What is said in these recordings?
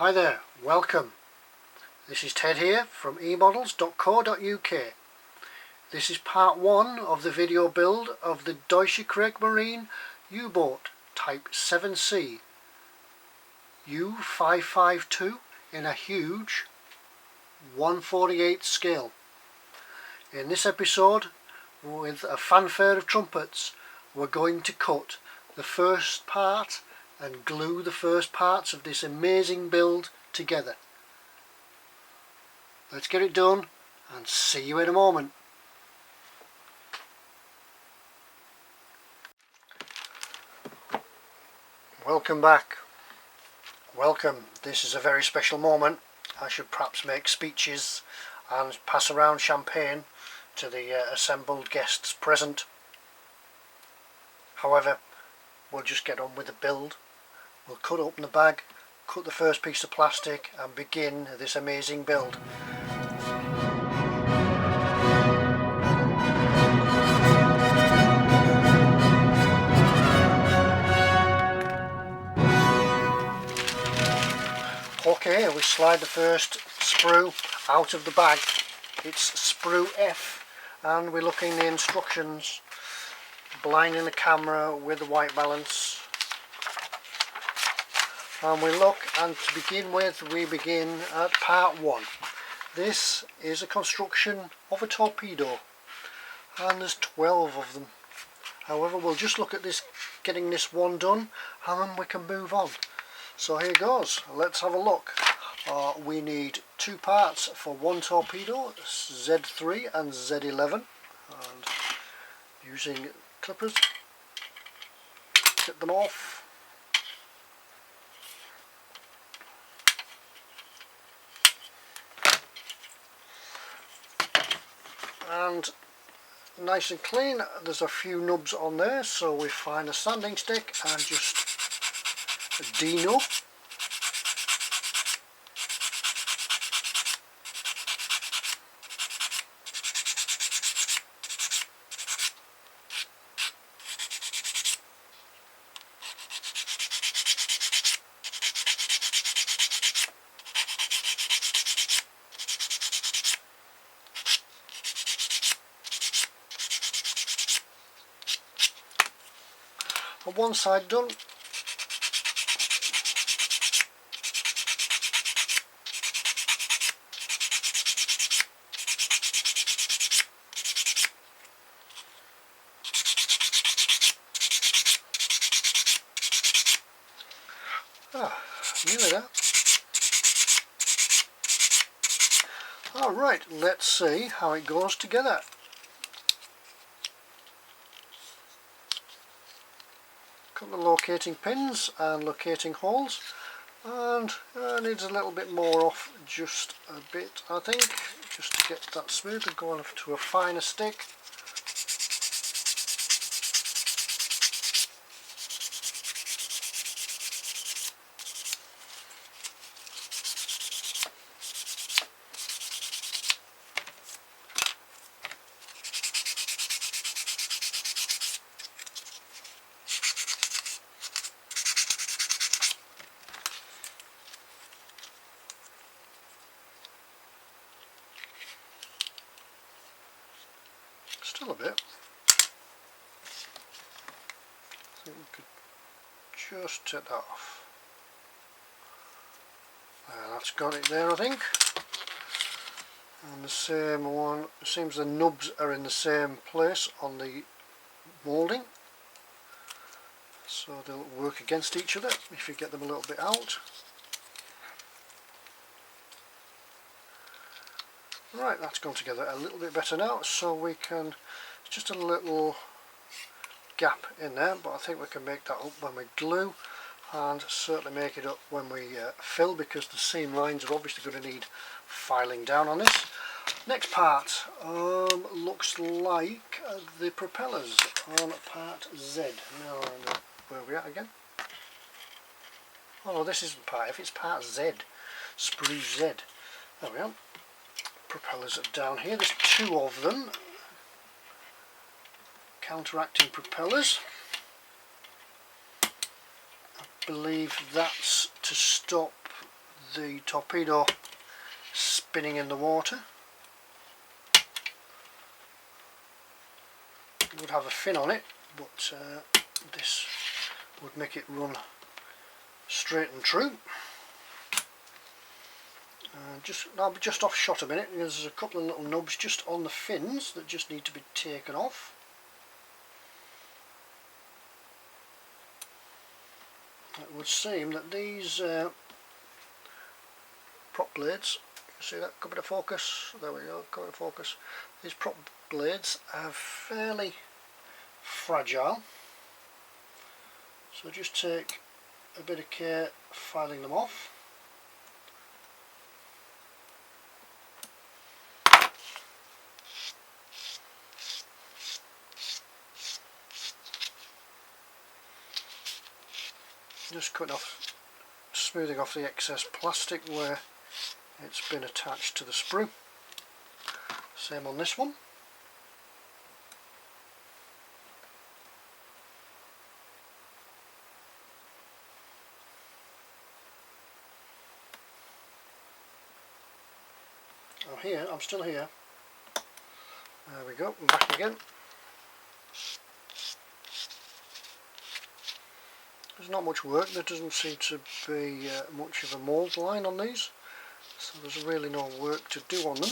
Hi there, welcome. This is Ted here from emodels.co.uk. This is part 1 of the video build of the VIIC Marine U-Boat Type 7C U552 in a huge 1/48 scale. In this episode, with a fanfare of trumpets, we're going to cut the first part and glue the first parts of this amazing build together. Let's get it done and see you in a moment. Welcome back. Welcome. This is a very special moment. I should perhaps make speeches and pass around champagne to the assembled guests present. However, we'll just get on with the build. We'll cut open the bag, cut the first piece of plastic and begin this amazing build. Okay, we slide the first sprue out of the bag. It's sprue F, and we're looking at the instructions, blinding the camera with the white balance. And we look, and to begin with, we begin at part 1. This is a construction of a torpedo, and there's 12 of them. However, we'll just look at this, getting this one done, and then we can move on. So here goes, let's have a look. We need 2 parts for one torpedo, Z3 and Z11, and using clippers, get them off. And nice and clean. There's a few nubs on there, so we find a sanding stick and just de-nub. And one side done. Nearly there. Alright, let's see how it goes together. Couple of locating pins and locating holes, and needs a little bit more off, just a bit I think, just to get that smooth and go on to a finer stick. Still a bit. I think we could just take that off. That's got it there, I think. And the same one, it seems the nubs are in the same place on the moulding, so they'll work against each other if you get them a little bit out. Right, that's gone together a little bit better now, so we can, it's just a little gap in there, but I think we can make that up when we glue, and certainly make it up when we fill, because the seam lines are obviously going to need filing down on this. Next part looks like the propellers on part Z. Now, where are we at again? Oh no, this isn't part F, it's part Z, sprue Z. There we are. Propellers are down here. There's 2 of them, counteracting propellers. I believe that's to stop the torpedo spinning in the water. It would have a fin on it, but this would make it run straight and true. I'll be just off shot a minute because there's a couple of little nubs just on the fins that just need to be taken off. It would seem that these prop blades, see that, come into focus, there we go, come into focus. These prop blades are fairly fragile, so just take a bit of care filing them off. Just cutting off, smoothing off the excess plastic where it's been attached to the sprue. Same on this one. I'm still here. There we go, I'm back again. There's not much work, there doesn't seem to be much of a mould line on these, so there's really no work to do on them.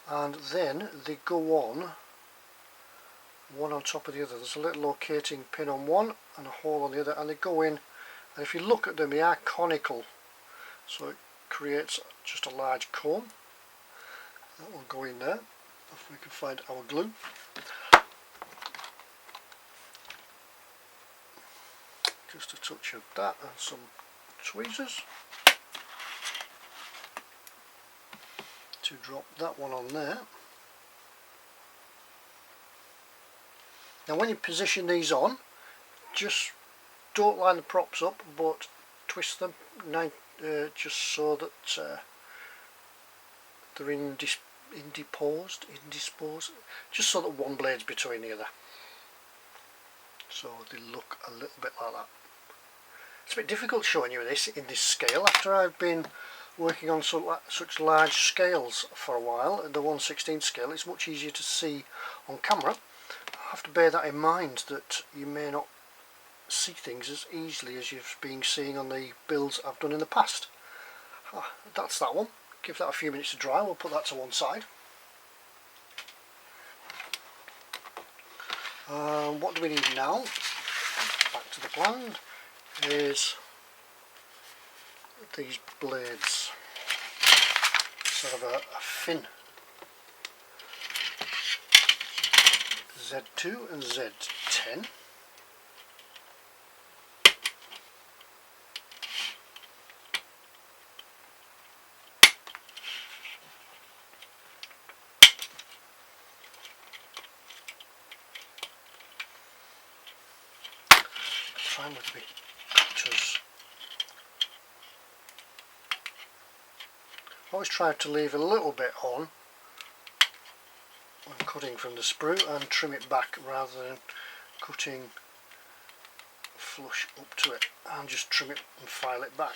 And then they go on, one on top of the other. There's a little locating pin on one and a hole on the other, and they go in, and if you look at them they are conical, so it creates just a large cone. That will go in there, if we can find our glue. Just a touch of that and some tweezers to drop that one on there. Now when you position these on, just don't line the props up, but twist them just so that they're indisposed, just so that one blade's between the other, so they look a little bit like that. It's a bit difficult showing you this in this scale after I've been working on such large scales for a while. The 1/16 scale, it's much easier to see on camera. I have to bear that in mind, that you may not see things as easily as you've been seeing on the builds I've done in the past. That's that one. Give that a few minutes to dry, we'll put that to one side. What do we need now? Back to the plan, is these blades. Sort of a fin. Z2 and Z10. Trying with me cutters. I always try to leave a little bit on when cutting from the sprue and trim it back rather than cutting flush up to it, and just trim it and file it back.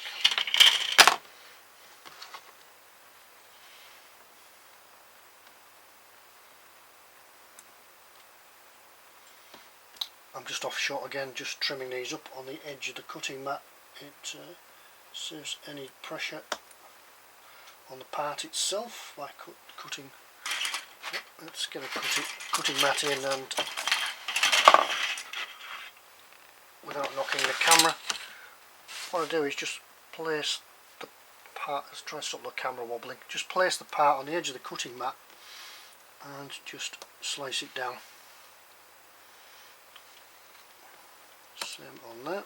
I'm just off shot again, just trimming these up on the edge of the cutting mat. It saves any pressure on the part itself by cutting. Let's get a cutting mat in, and without knocking the camera, what I do is just place the part, let's try and stop the camera wobbling, just place the part on the edge of the cutting mat and just slice it down. Same on that.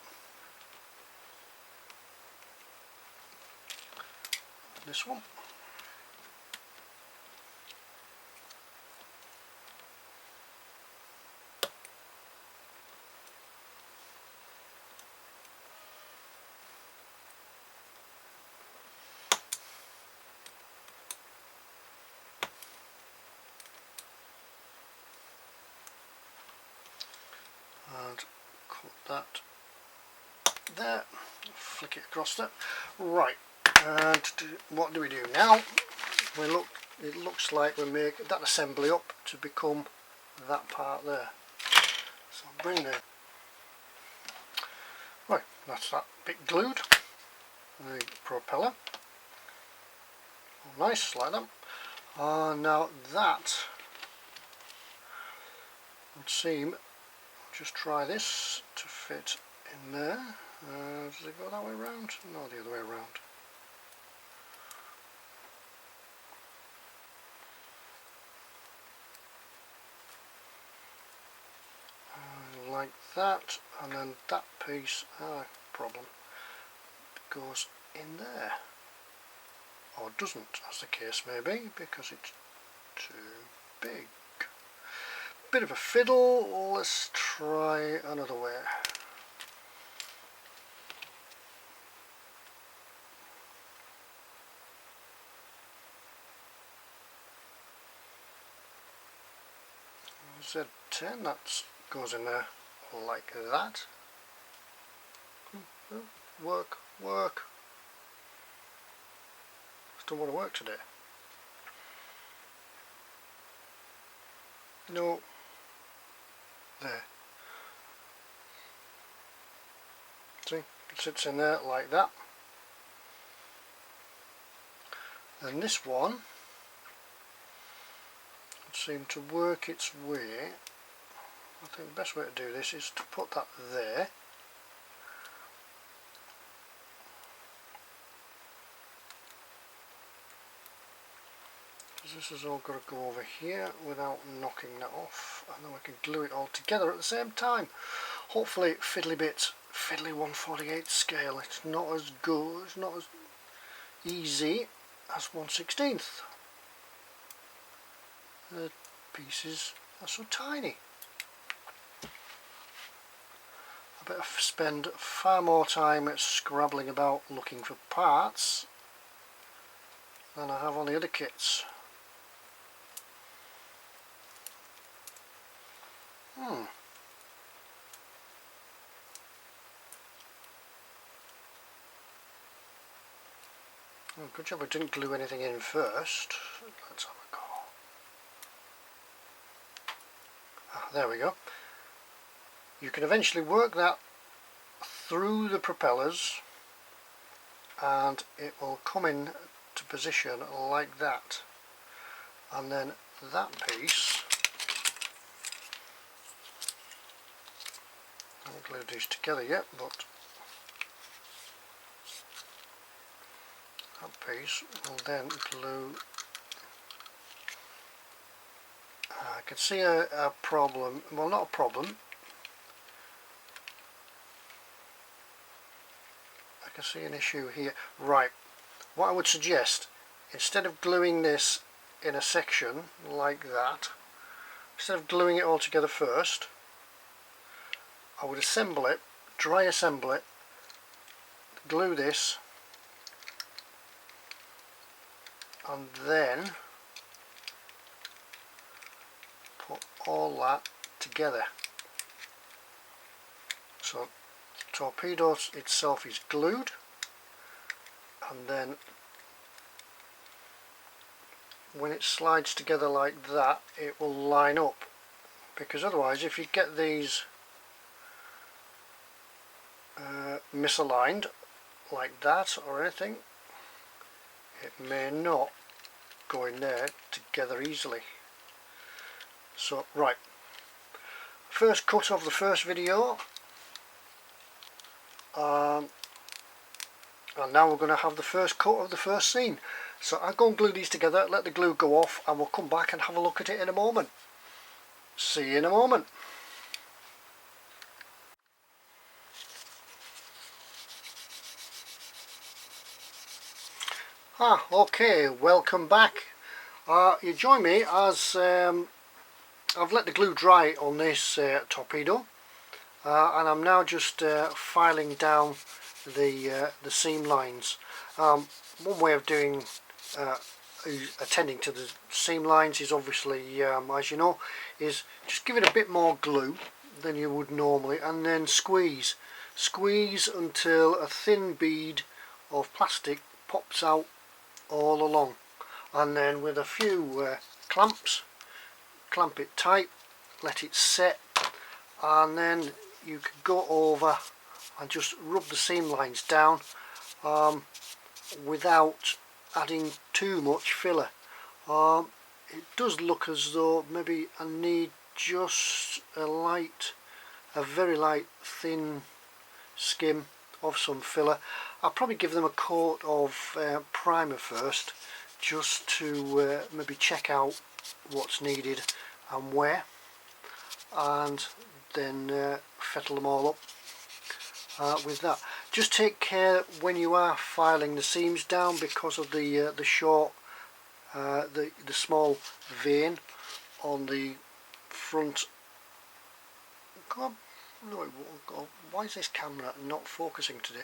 This one. And cut that there, flick it across there. Right, and what do we do now? It looks like we make that assembly up to become that part there. So I'll bring the, right, that's that bit glued. The propeller, all nice like that. Now that would seem, just try this to fit in there. Does it go that way around? No, the other way around. Like that, and then that piece, problem, goes in there. Or doesn't, as the case may be, because it's too big. Bit of a fiddle, let's try another way. Z10, that goes in there like that. Work. Still want to work today. No. There. See, it sits in there like that. And this one would seem to work its way. I think the best way to do this is to put that there. This has all got to go over here without knocking that off, and then we can glue it all together at the same time. Hopefully fiddly bit, fiddly 1/48 scale. It's not as good, it's not as easy as 1/16. The pieces are so tiny. I better spend far more time scrabbling about looking for parts than I have on the other kits. Well, good job I didn't glue anything in first. Let's have a go. There we go. You can eventually work that through the propellers and it will come in to position like that. And then that piece, I haven't glued these together yet, but that piece will then glue. I can see a problem, well, not a problem, I can see an issue here. Right, what I would suggest, instead of gluing this in a section like that, instead of gluing it all together first, I would assemble it, dry assemble it, glue this, and then put all that together. So the torpedo itself is glued, and then when it slides together like that it will line up, because otherwise if you get these misaligned like that or anything, it may not go in there together easily. So right, first cut of the first video, and now we're going to have the first cut of the first scene. So I'll go and glue these together, let the glue go off, and we'll come back and have a look at it in a moment. See you in a moment. Okay, welcome back. You join me as I've let the glue dry on this torpedo, and I'm now just filing down the seam lines. One way of doing attending to the seam lines is obviously, as you know, is just give it a bit more glue than you would normally, and then squeeze Squeeze until a thin bead of plastic pops out all along, and then with a few clamps, clamp it tight, let it set, and then you can go over and just rub the seam lines down without adding too much filler. It does look as though maybe I need just a very light thin skim of some filler. I'll probably give them a coat of primer first, just to maybe check out what's needed and where, and then fettle them all up with that. Just take care when you are filing the seams down, because of the short, the small vein on the front. God, no, God, why is this camera not focusing today?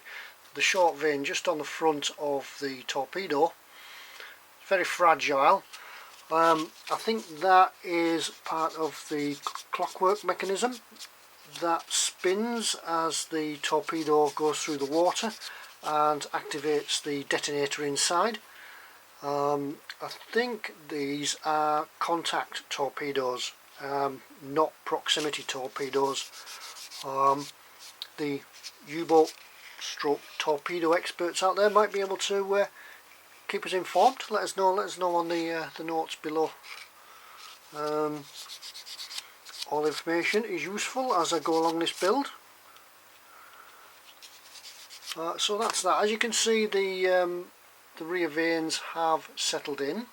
The short vein just on the front of the torpedo, very fragile. I think that is part of the clockwork mechanism that spins as the torpedo goes through the water and activates the detonator inside. I think these are contact torpedoes, not proximity torpedoes. The U-boat stroke torpedo experts out there might be able to keep us informed. Let us know on the notes below. All information is useful as I go along this build. So that's that. As you can see, the rear vanes have settled in.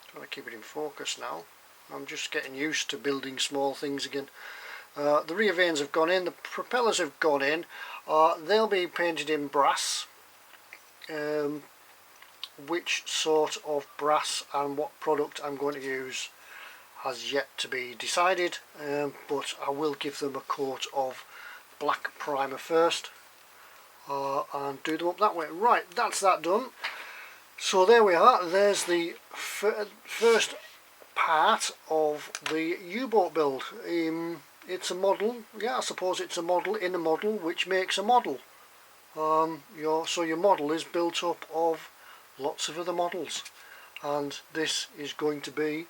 Trying to keep it in focus now. I'm just getting used to building small things again. The rear vanes have gone in, the propellers have gone in. They'll be painted in brass. Which sort of brass and what product I'm going to use has yet to be decided, but I will give them a coat of black primer first and do them up that way. Right, that's that done. So there we are. There's the first part of the U-boat build. It's a model. Yeah, I suppose it's a model in a model, which makes a model. So your model is built up of lots of other models, and this is going to be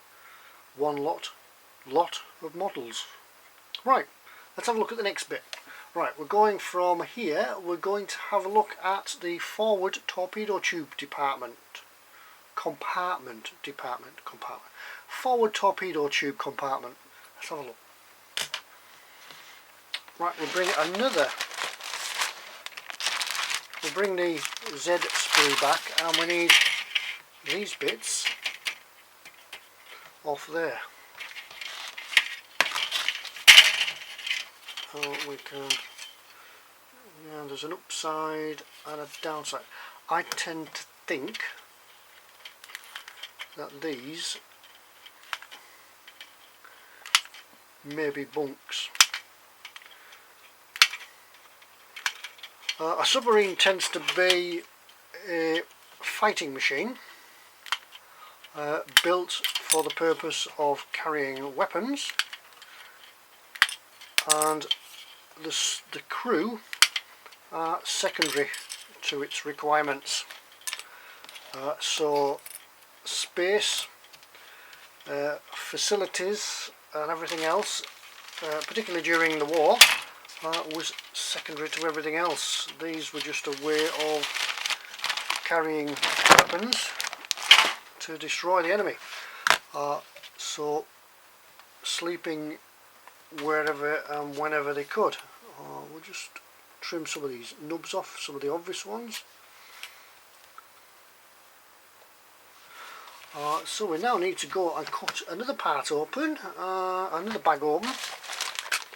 one lot of models. Right, let's have a look at the next bit. Right, we're going from here, we're going to have a look at the forward torpedo tube compartment. Forward torpedo tube compartment. Let's have a look. Right, we'll bring the Z sprue back, and we need these bits off there. We can, yeah, there's an upside and a downside. I tend to think that these may be bunks. A submarine tends to be a fighting machine built for the purpose of carrying weapons, and the crew are secondary to its requirements. So space, facilities and everything else, particularly during the war, was secondary to everything else. These were just a way of carrying weapons to destroy the enemy. So sleeping wherever and whenever they could. We'll just trim some of these nubs off, some of the obvious ones. So we now need to go and cut another part open, another bag open,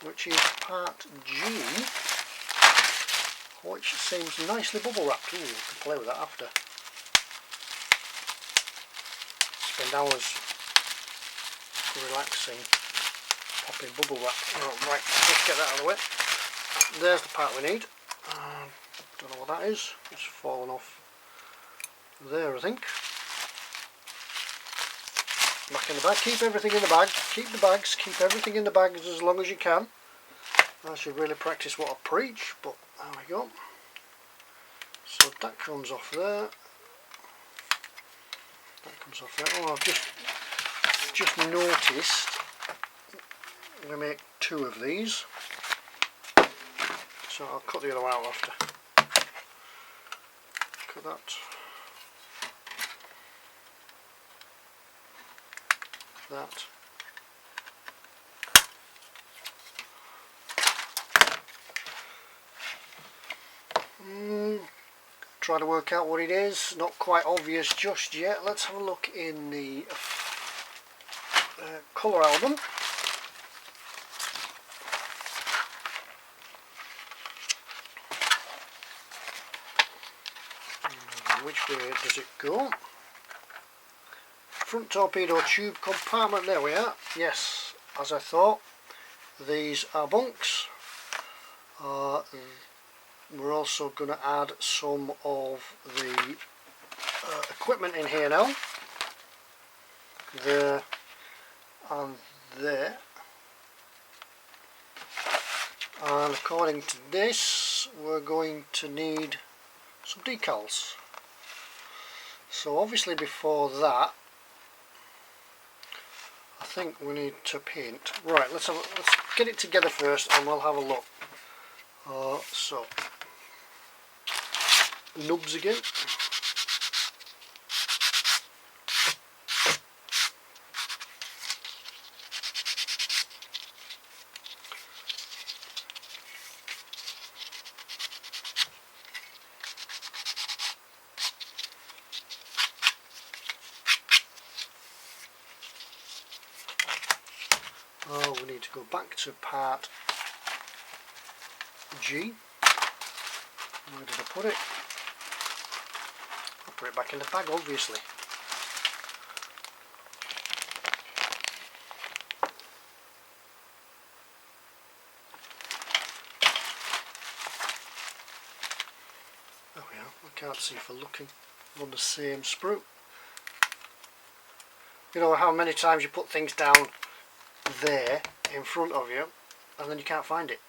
which is part G, which seems nicely bubble wrapped. Ooh, we can play with that after. Spend hours relaxing, popping bubble wrap. Oh, right, let's get that out of the way. There's the part we need. Don't know what that is. It's fallen off there, I think. Back in the bag. Keep everything in the bag. Keep the bags. Keep everything in the bags as long as you can. I should really practice what I preach, but there we go. So that comes off there. That comes off there. Oh, I've just noticed we make 2 of these. So I'll cut the other one out after. Cut that. That. Try to work out what it is. Not quite obvious just yet. Let's have a look in the colour album. Which way does it go? Front torpedo tube compartment. There we are. Yes, as I thought. These are bunks. We're also going to add some of the equipment in here now. There and there. And according to this, we're going to need some decals. So obviously before that, I think we need to paint. Right, let's get it together first and we'll have a look. So nubs again. We need to go back to part G. Where did I put it? I'll put it back in the bag, obviously. There we are. I can't see for looking on the same sprue. You know how many times you put things down there in front of you and then you can't find it.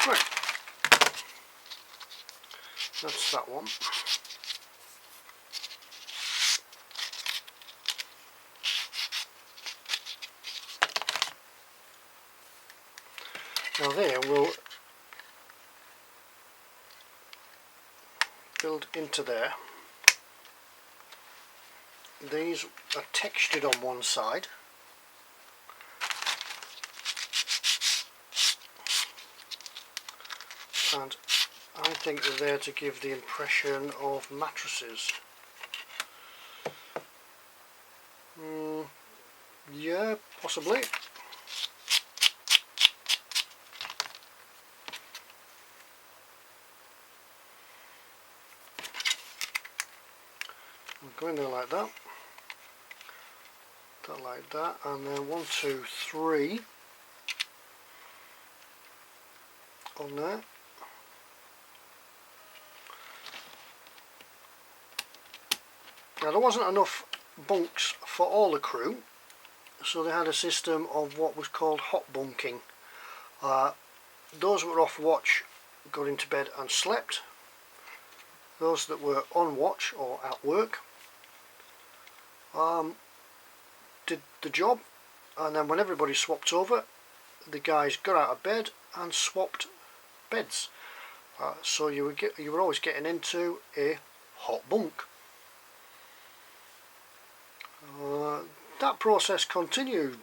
Right, that's that one. Now there we'll build into there. These are textured on one side. And I think they're there to give the impression of mattresses. Yeah, possibly. Go in there like that, that like that, and then 1, 2, 3 on there. Now there wasn't enough bunks for all the crew, so they had a system of what was called hot bunking. Those that were off watch got into bed and slept. Those that were on watch or at work did the job, and then when everybody swapped over, the guys got out of bed and swapped beds. So you were always getting into a hot bunk. That process continued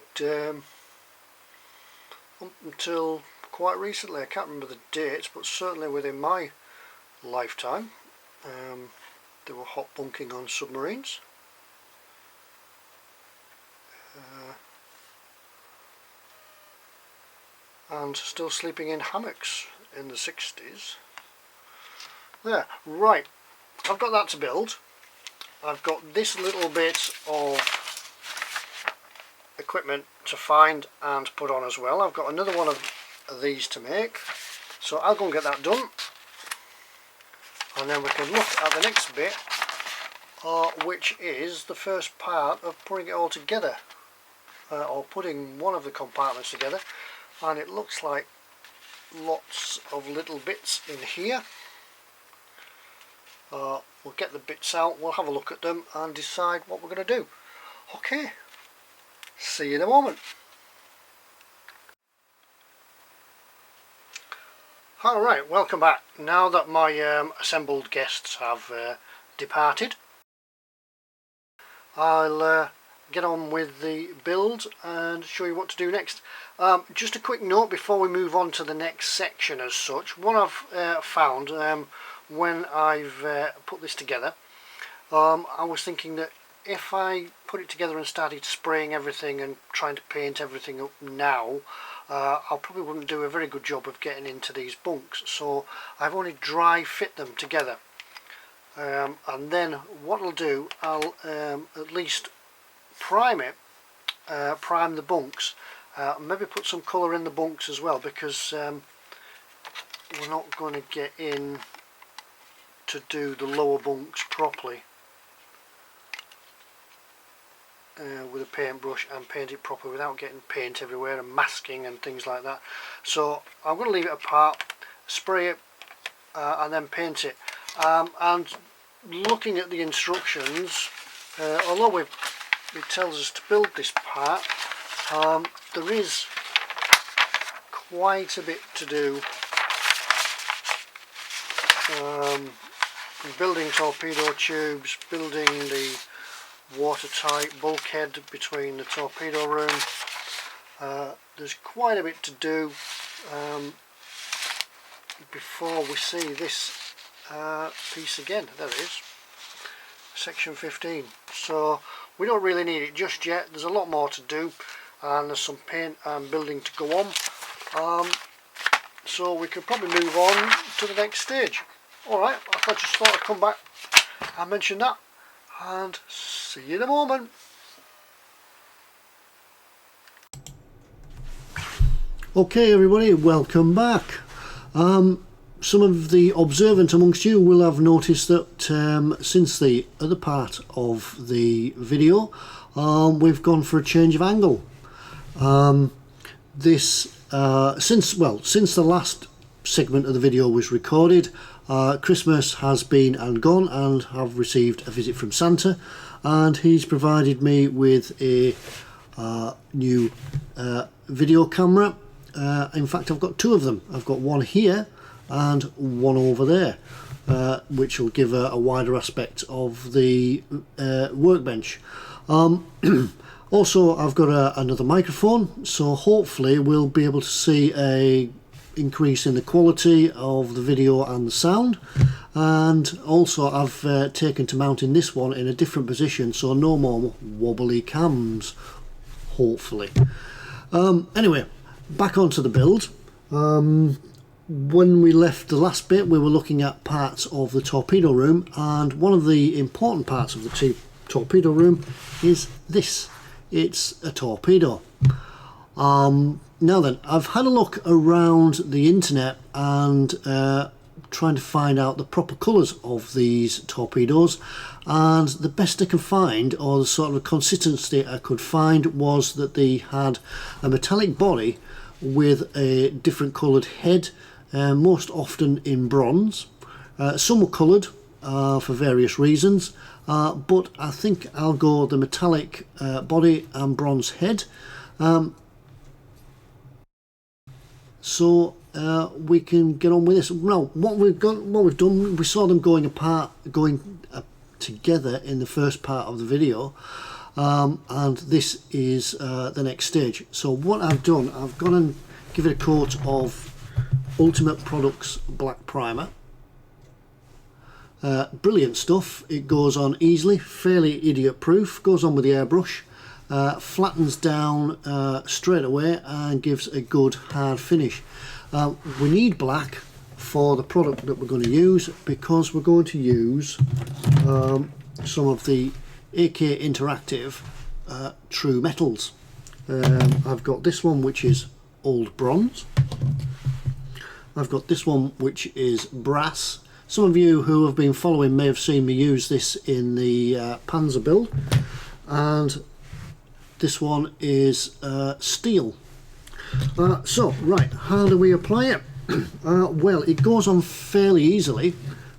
up until quite recently. I can't remember the dates, but certainly within my lifetime they were hot bunking on submarines. And still sleeping in hammocks in the 60s. There, right, I've got that to build. I've got this little bit of equipment to find and put on as well. I've got another one of these to make, so I'll go and get that done. and then we can look at the next bit, which is the first part of putting it all together, or putting one of the compartments together. And it looks like lots of little bits in here. We'll get the bits out, we'll have a look at them and decide what we're going to do. Okay, see you in a moment. Alright, welcome back. Now that my assembled guests have departed, I'll get on with the build and show you what to do next. Just a quick note before we move on to the next section as such. What I've found when I've put this together, I was thinking that if I put it together and started spraying everything and trying to paint everything up now, I probably wouldn't do a very good job of getting into these bunks, so I've only dry fit them together. And then what I'll do, I'll at least prime it, prime the bunks, maybe put some colour in the bunks as well, because we're not going to get in to do the lower bunks properly with a paintbrush and paint it properly without getting paint everywhere and masking and things like that. So I'm going to leave it apart, spray it and then paint it. And looking at the instructions, although it tells us to build this part, there is quite a bit to do. Building torpedo tubes, building the watertight bulkhead between the torpedo room. There's quite a bit to do before we see this piece again. There it is, section 15. So we don't really need it just yet. There's a lot more to do, and there's some paint and building to go on. So we could probably move on to the next stage. Alright, I just thought I'd come back and mention that, and see you in a moment. Okay everybody, welcome back. Some of the observant amongst you will have noticed that since the other part of the video, we've gone for a change of angle. Since the last segment of the video was recorded, Christmas has been and gone, and have received a visit from Santa, and he's provided me with a new video camera. In fact, I've got two of them. I've got one here and one over there, which will give a wider aspect of the workbench. Also, I've got another microphone, so hopefully we'll be able to see a increase in the quality of the video and the sound. And also I've taken to mounting this one in a different position, so no more wobbly cams, hopefully. Anyway, back onto the build. When we left the last bit, we were looking at parts of the torpedo room, and one of the important parts of the torpedo room is this. It's a torpedo. Now then, I've had a look around the internet and trying to find out the proper colours of these torpedoes, and the best I can find, or the sort of consistency I could find, was that they had a metallic body with a different coloured head, most often in bronze. Some were coloured for various reasons, but I think I'll go the metallic body and bronze head. So we can get on with this. Now, what we've done, we saw them going together in the first part of the video, and this is the next stage. So what I've done, I've gone and give it a coat of Ultimate Products Black Primer. Brilliant stuff. It goes on easily, fairly idiot proof, goes on with the airbrush, flattens down straight away and gives a good hard finish. We need black for the product that we're going to use, because we're going to use some of the VIIC Interactive true metals. I've got this one, which is old bronze. I've got this one, which is brass. Some of you who have been following may have seen me use this in the Panzer build, and this one is steel. So right, how do we apply it? Well, it goes on fairly easily.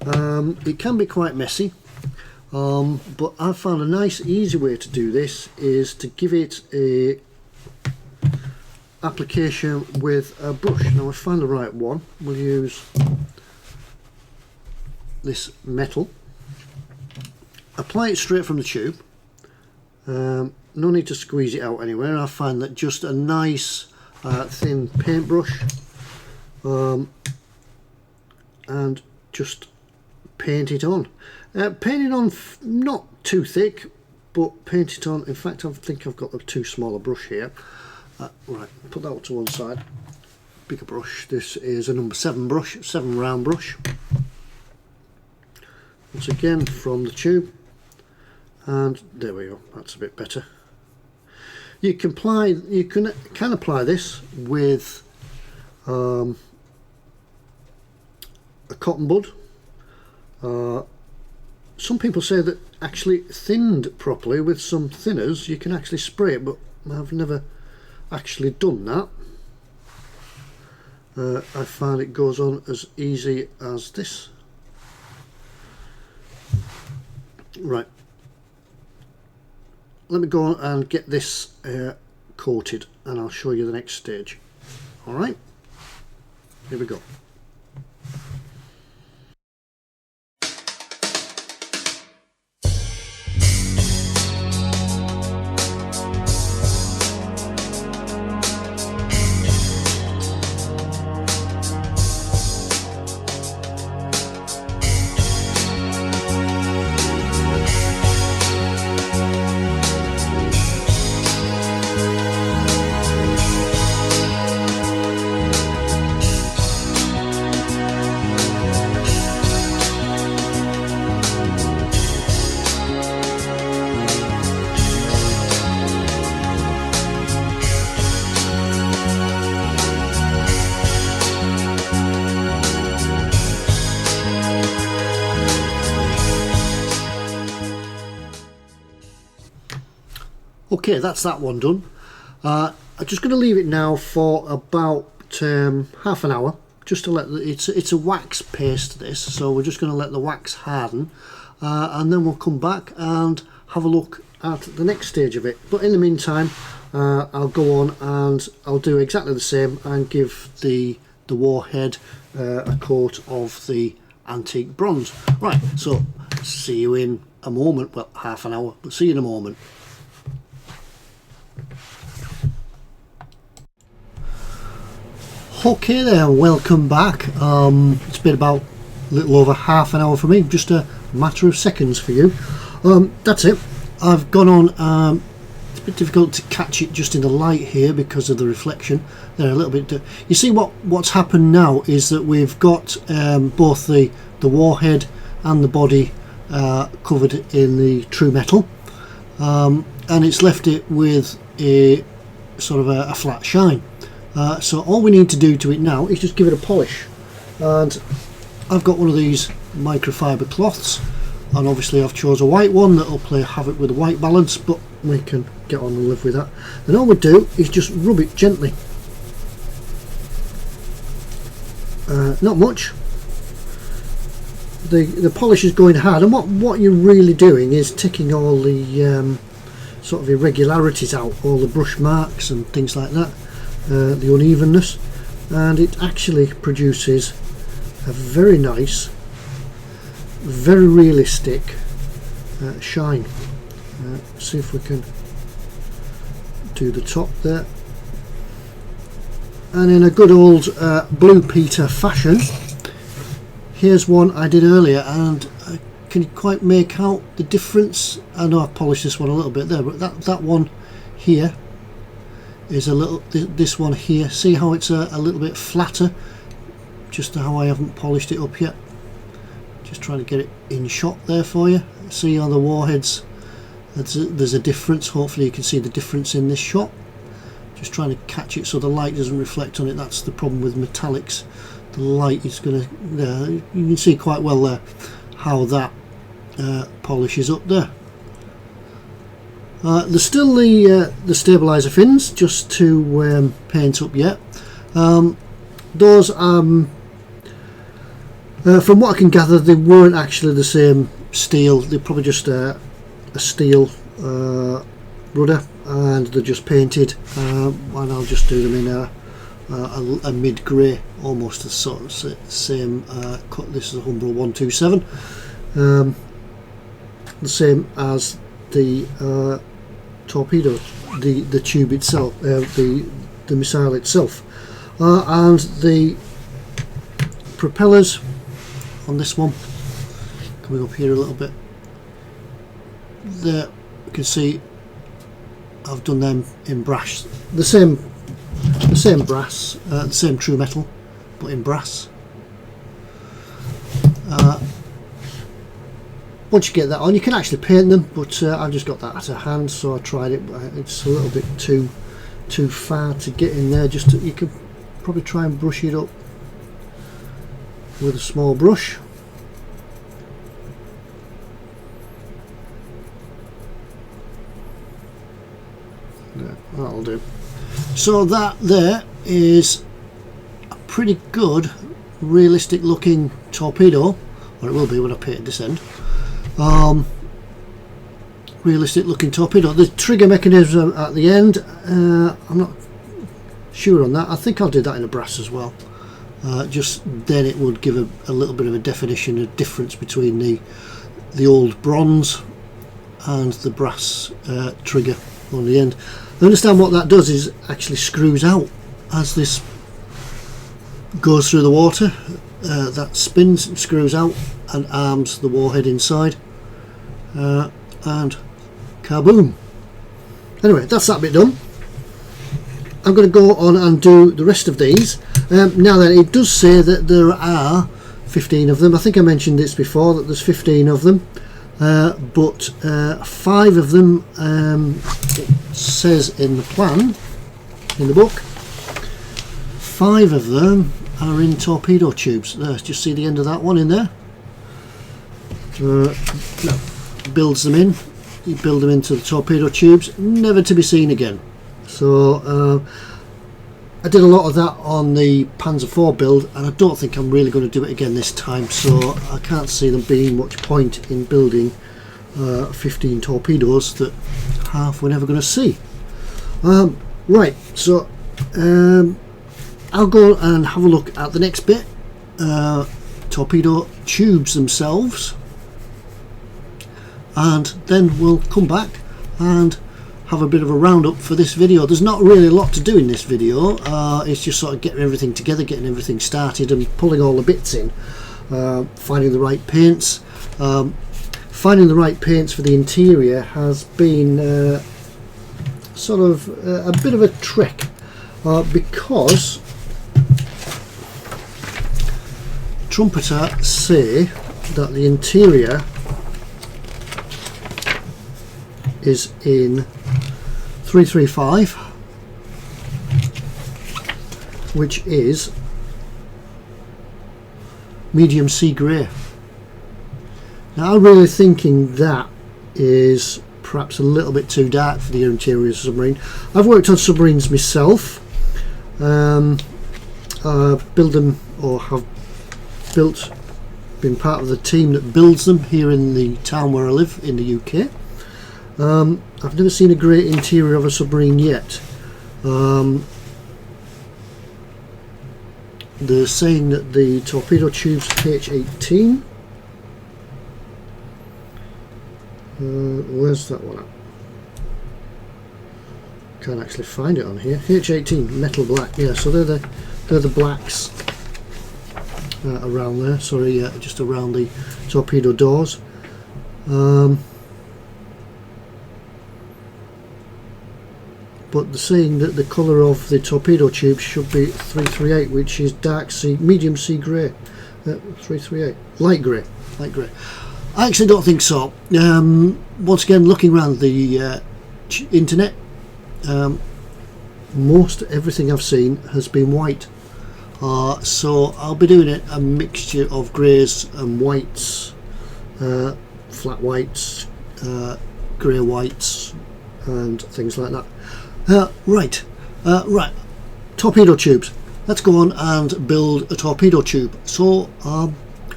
It can be quite messy, but I found a nice easy way to do this is to give it a application with a brush. Now I find the right one. We'll use this metal, apply it straight from the tube. No need to squeeze it out anywhere. I find that just a nice thin paintbrush, and just paint it on. Paint it on not too thick, but paint it on. In fact, I think I've got a too small a brush here. Right, put that to one side. Bigger brush. This is a number 7 brush, 7 round brush. Once again from the tube, and there we go. That's a bit better. You can apply this with a cotton bud. Some people say that actually thinned properly with some thinners you can actually spray it, but I've never actually done that. I find it goes on as easy as this. Right, let me go and get this coated, and I'll show you the next stage. Alright, here we go. Okay, that's that one done. I'm just going to leave it now for about half an hour, just to let it's a wax paste this, so we're just going to let the wax harden, and then we'll come back and have a look at the next stage of it. But in the meantime, I'll go on and I'll do exactly the same and give the warhead a coat of the antique bronze. Right, so see you in a moment. Well, half an hour, but see you in a moment. Okay there, welcome back. It's been about a little over half an hour for me, just a matter of seconds for you. That's it. I've gone on. It's a bit difficult to catch it just in the light here because of the reflection. They're a little bit. You see what's happened now is that we've got both the warhead and the body covered in the true metal, and it's left it with a sort of a flat shine. So all we need to do to it now is just give it a polish, and I've got one of these microfiber cloths, and obviously I've chose a white one that will play havoc with the white balance, but we can get on and live with that. And all we do is just rub it gently, not much. The polish is going hard, and what you're really doing is taking all the sort of irregularities out, all the brush marks and things like that. The unevenness, and it actually produces a very nice, very realistic shine. See if we can do the top there, and in a good old Blue Peter fashion, here's one I did earlier, and I can quite make out the difference. I know I've polished this one a little bit there, but that one here is a little, this one here, see how it's a little bit flatter, just how I haven't polished it up yet. Just trying to get it in shot there for you. See how the warheads, there's a difference. Hopefully you can see the difference in this shot. Just trying to catch it so the light doesn't reflect on it. That's the problem with metallics, the light is going to, you can see quite well there how that polishes up there. There's still the stabiliser fins just to paint up yet. Those from what I can gather, they weren't actually the same steel. They're probably just a steel rudder, and they're just painted, and I'll just do them in a mid grey, almost the sort of same cut. This is a Humbrol 127, the same as the torpedo, the tube itself, the missile itself, and the propellers on this one, coming up here a little bit there, you can see I've done them in brass, the same brass, the same true metal, but in brass. Once you get that on, you can actually paint them, but I've just got that at a hand, so I tried it. It's a little bit too far to get in there. You could probably try and brush it up with a small brush. Yeah, that'll do. So that there is a pretty good realistic looking torpedo, or it will be when I paint this end. Realistic looking torpedo. The trigger mechanism at the end, I'm not sure on that. I think I'll do that in a brass as well. Just then it would give a little bit of a definition, a difference between the old bronze and the brass trigger on the end. I understand what that does is actually screws out as this goes through the water. That spins and screws out and arms the warhead inside, and kaboom. Anyway, that's that bit done. I'm going to go on and do the rest of these. Now then, it does say that there are 15 of them. I think I mentioned this before, that there's 15 of them, but 5 of them, it says in the plan, in the book, 5 of them are in torpedo tubes. There, just see the end of that one in there. No, builds them in. You build them into the torpedo tubes, never to be seen again. So I did a lot of that on the Panzer IV build, and I don't think I'm really going to do it again this time, so I can't see them being much point in building 15 torpedoes that half we're never going to see. Right, so I'll go and have a look at the next bit, torpedo tubes themselves, and then we'll come back and have a bit of a roundup for this video. There's not really a lot to do in this video. It's just sort of getting everything together, getting everything started and pulling all the bits in, finding the right paints. Finding the right paints for the interior has been sort of a bit of a trick, because Trumpeter say that the interior is in 335, which is medium sea grey. Now I'm really thinking that is perhaps a little bit too dark for the interior submarine. I've worked on submarines myself. I build them, or have built, been part of the team that builds them here in the town where I live in the UK. I've never seen a great interior of a submarine yet. They're saying that the torpedo tube's H18. Where's that one at? Can't actually find it on here. H18 metal black. Yeah, so they're the blacks around there. Sorry, just around the torpedo doors. But they're saying that the colour of the torpedo tube should be 338, which is dark sea, medium sea grey. 338, light grey, light grey. I actually don't think so. Once again, looking around the internet, most everything I've seen has been white So I'll be doing a mixture of greys and whites, flat whites, grey whites and things like that. Right, torpedo tubes. Let's go on and build a torpedo tube. So I'll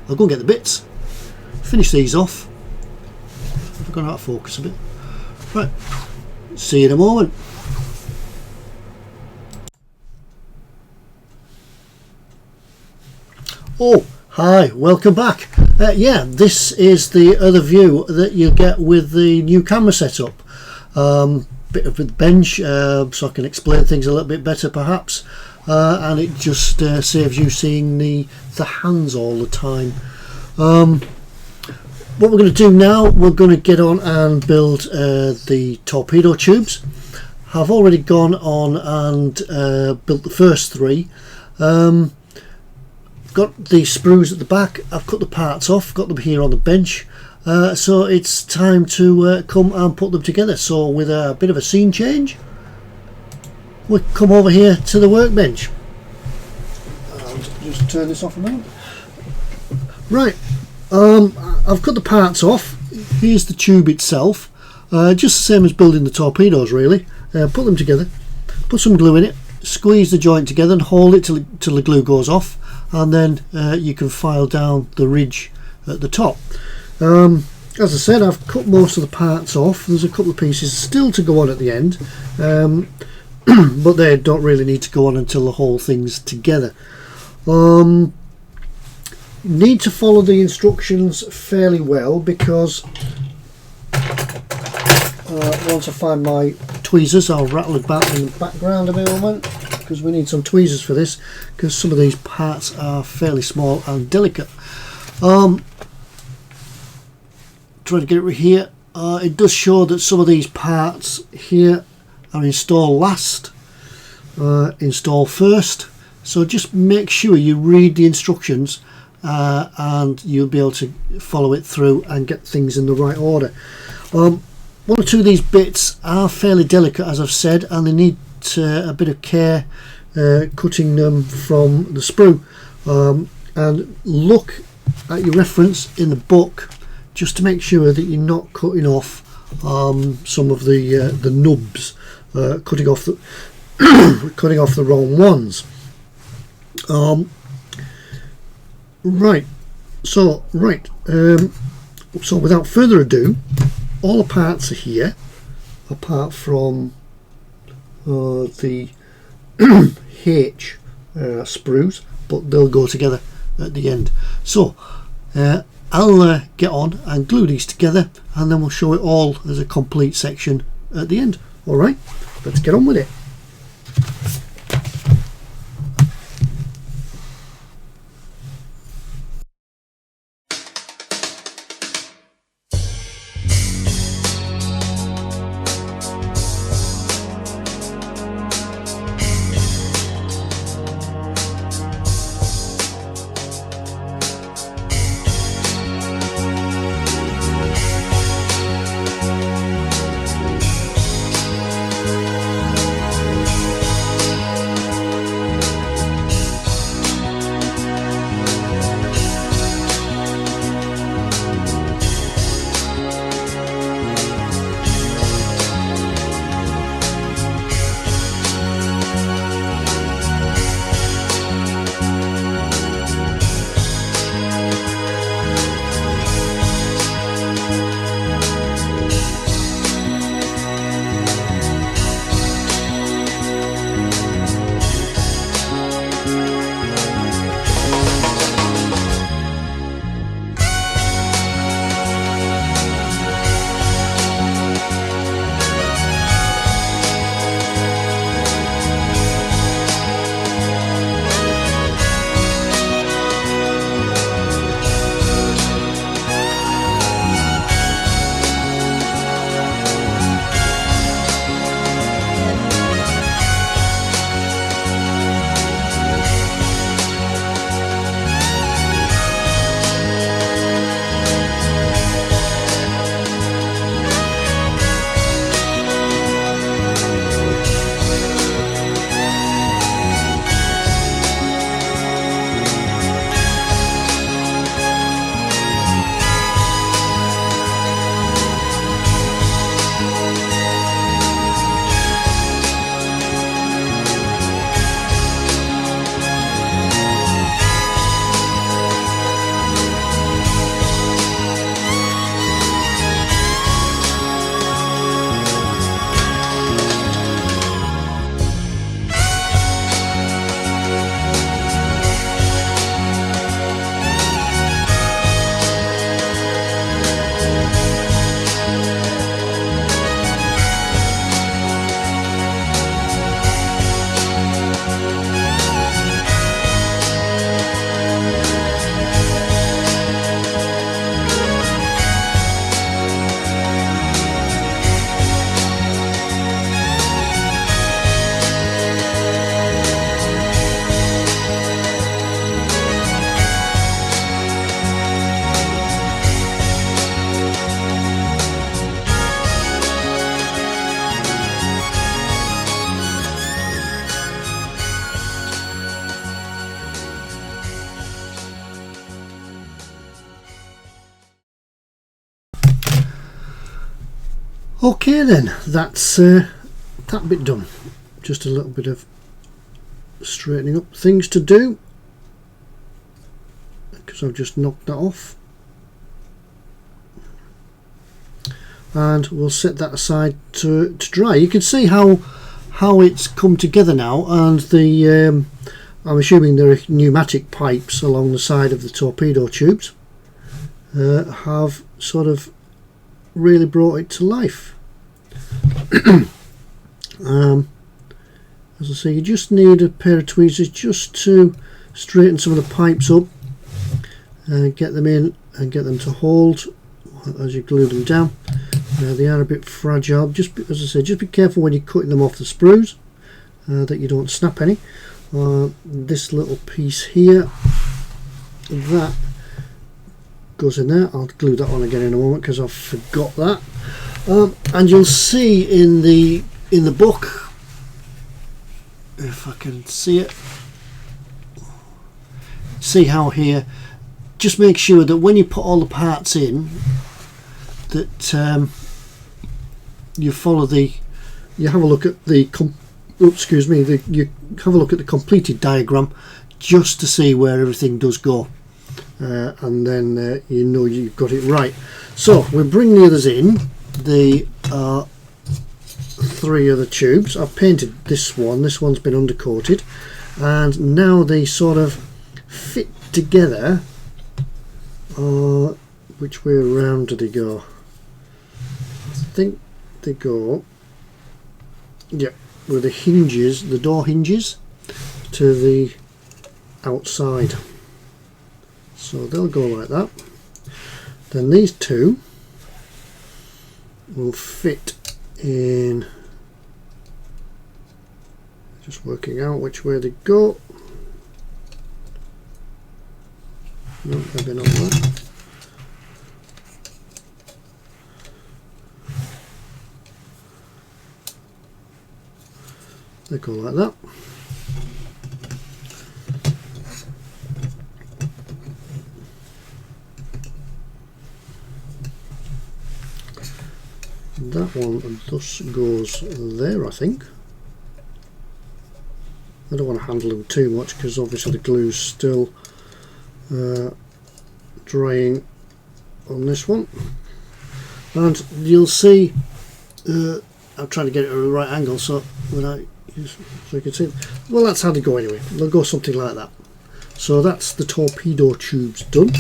go and get the bits, finish these off. I've gone out of focus a bit. Right, see you in a moment. Oh, hi, welcome back. Yeah, this is the other view that you get with the new camera setup. Bit of a bench, so I can explain things a little bit better perhaps, and it just saves you seeing the hands all the time. What we're going to do now, we're going to get on and build the torpedo tubes. I've already gone on and built the first three. Got the sprues at the back. I've cut the parts off, got them here on the bench, so it's time to come and put them together. So with a bit of a scene change, we come over here to the workbench. I'll just turn this off a moment. Right, I've cut the parts off. Here's the tube itself, just the same as building the torpedoes really. Put them together, put some glue in it, squeeze the joint together and hold it till the glue goes off, and then you can file down the ridge at the top. As I said, I've cut most of the parts off. There's a couple of pieces still to go on at the end, but they don't really need to go on until the whole thing's together. Need to follow the instructions fairly well, because once I find my tweezers, I'll rattle about in the background a moment, because we need some tweezers for this, because some of these parts are fairly small and delicate. Try to get it here. It does show that some of these parts here are install last, install first, so just make sure you read the instructions and you'll be able to follow it through and get things in the right order. One or two of these bits are fairly delicate, as I've said, and they need a bit of care cutting them from the sprue, and look at your reference in the book just to make sure that you're not cutting off some of the nubs, cutting off the wrong ones. So without further ado, all the parts are here apart from the H sprues, but they'll go together at the end. So I'll get on and glue these together, and then we'll show it all as a complete section at the end. Alright, let's get on with it. Okay then, that's that bit done. Just a little bit of straightening up things to do, because I've just knocked that off, and we'll set that aside to dry. You can see how it's come together now, and the I'm assuming there are pneumatic pipes along the side of the torpedo tubes have sort of really brought it to life. As I say, you just need a pair of tweezers just to straighten some of the pipes up and get them in and get them to hold as you glue them down. They are a bit fragile. Just as I say, just be careful when you're cutting them off the sprues that you don't snap any. This little piece here, that goes in there. I'll glue that on again in a moment because I forgot that. And you'll see in the book, if I can see it, see how here, just make sure that when you put all the parts in, that you follow you have a look at the you have a look at the completed diagram just to see where everything does go, and then you know you've got it right. So we'll bring the others in. The 3 other tubes. I've painted this one. This one's been undercoated, and now they sort of fit together. Which way around do they go? I think they go, yeah, with the hinges, the door hinges, to the outside. So they'll go like that. Then these two will fit in, just working out which way they go. No, maybe not that. They go like that. That one thus goes there, I think. I don't want to handle them too much because obviously the glue's still drying on this one. And you'll see, I'm trying to get it at the right angle so you can see. Well, that's how they go anyway. They'll go something like that. So that's the torpedo tubes done.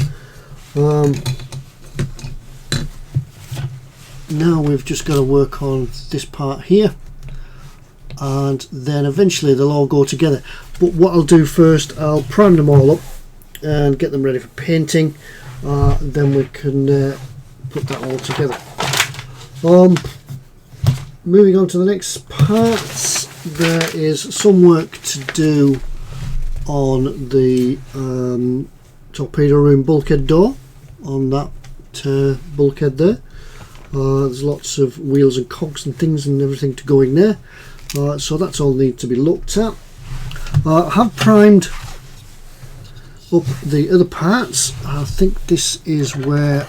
Now we've just got to work on this part here, and then eventually they'll all go together. But what I'll do first, I'll prime them all up and get them ready for painting. Then we can put that all together. Moving on to the next parts, there is some work to do on the torpedo room bulkhead door, on that bulkhead there. There's lots of wheels and cogs and things and everything to go in there, so that's all need to be looked at. I have primed up the other parts. I think this is where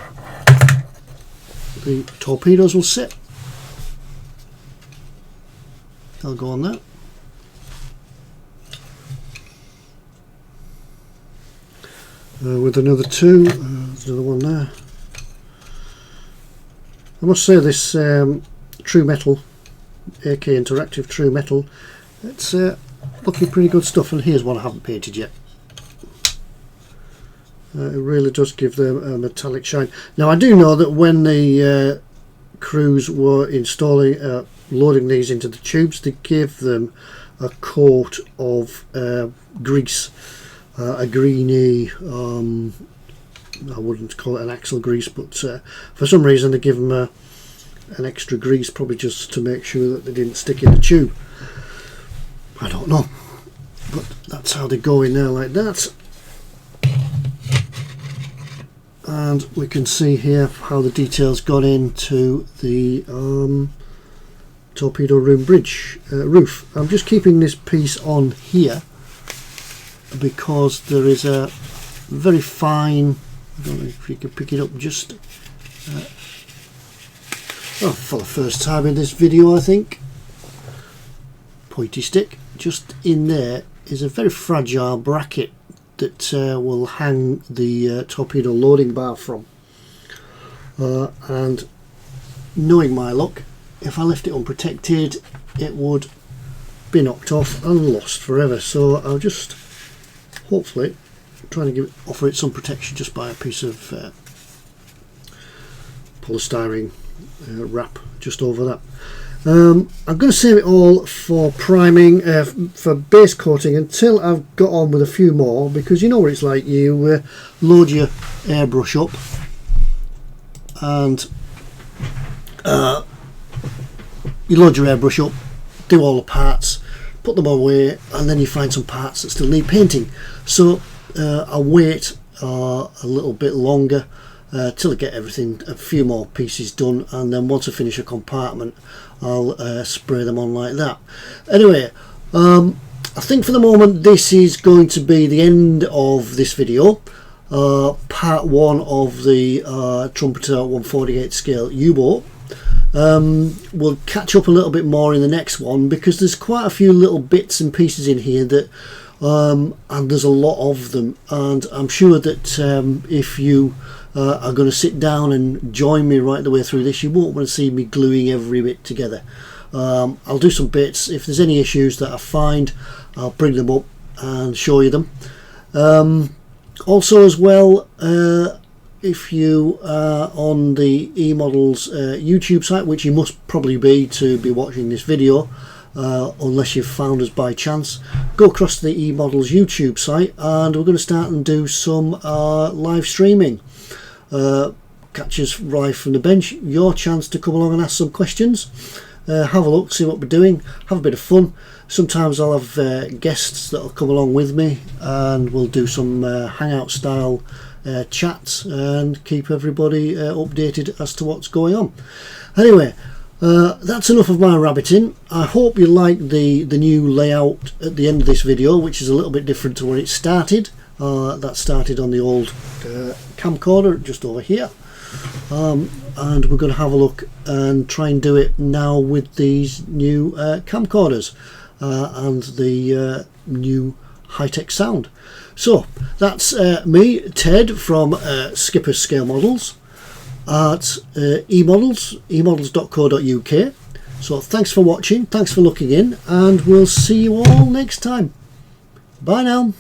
the torpedoes will sit. They'll go on there. With another two, there's another one there. I must say this True Metal, AK Interactive True Metal, it's looking pretty good stuff, and here's one I haven't painted yet. It really does give them a metallic shine. Now I do know that when the crews were installing, loading these into the tubes, they gave them a coat of grease, a greeny, I wouldn't call it an axle grease, but for some reason they give them an extra grease, probably just to make sure that they didn't stick in the tube. I don't know, but that's how they go in there like that. And we can see here how the details got into the torpedo room bridge roof. I'm just keeping this piece on here because there is a very fine, I don't know if you can pick it up, just for the first time in this video I think, pointy stick. Just in there is a very fragile bracket that will hang the torpedo loading bar from, and knowing my luck, if I left it unprotected it would be knocked off and lost forever. So I'll just hopefully try to offer it some protection just by a piece of polystyrene wrap just over that. I'm going to save it all for priming, for base coating, until I've got on with a few more, because you know what it's like. You load your airbrush up and do all the parts, put them away, and then you find some parts that still need painting. So I'll wait a little bit longer till I get everything, a few more pieces done, and then once I finish a compartment I'll spray them on like that. Anyway, I think for the moment this is going to be the end of this video, part 1 of the Trumpeter 1/48 scale U-boat. We'll catch up a little bit more in the next one, because there's quite a few little bits and pieces in here that and there's a lot of them, and I'm sure that if you are going to sit down and join me right the way through this, you won't want to see me gluing every bit together. I'll do some bits. If there's any issues that I find, I'll bring them up and show you them. Also as well, if you are on the eModels YouTube site, which you must probably be to be watching this video, unless you've found us by chance, go across to the eModels YouTube site, and we're going to start and do some live streaming. Catch us right from the bench, your chance to come along and ask some questions, have a look, see what we're doing, have a bit of fun. Sometimes I'll have guests that'll come along with me, and we'll do some hangout style chats and keep everybody updated as to what's going on. Anyway, that's enough of my rabbiting. I hope you like the new layout at the end of this video, which is a little bit different to where it started. That started on the old camcorder just over here, and we're going to have a look and try and do it now with these new camcorders and the new high-tech sound. So that's me, Ted, from Skipper's Scale Models at emodels.co.uk. So thanks for watching, thanks for looking in, and we'll see you all next time. Bye now.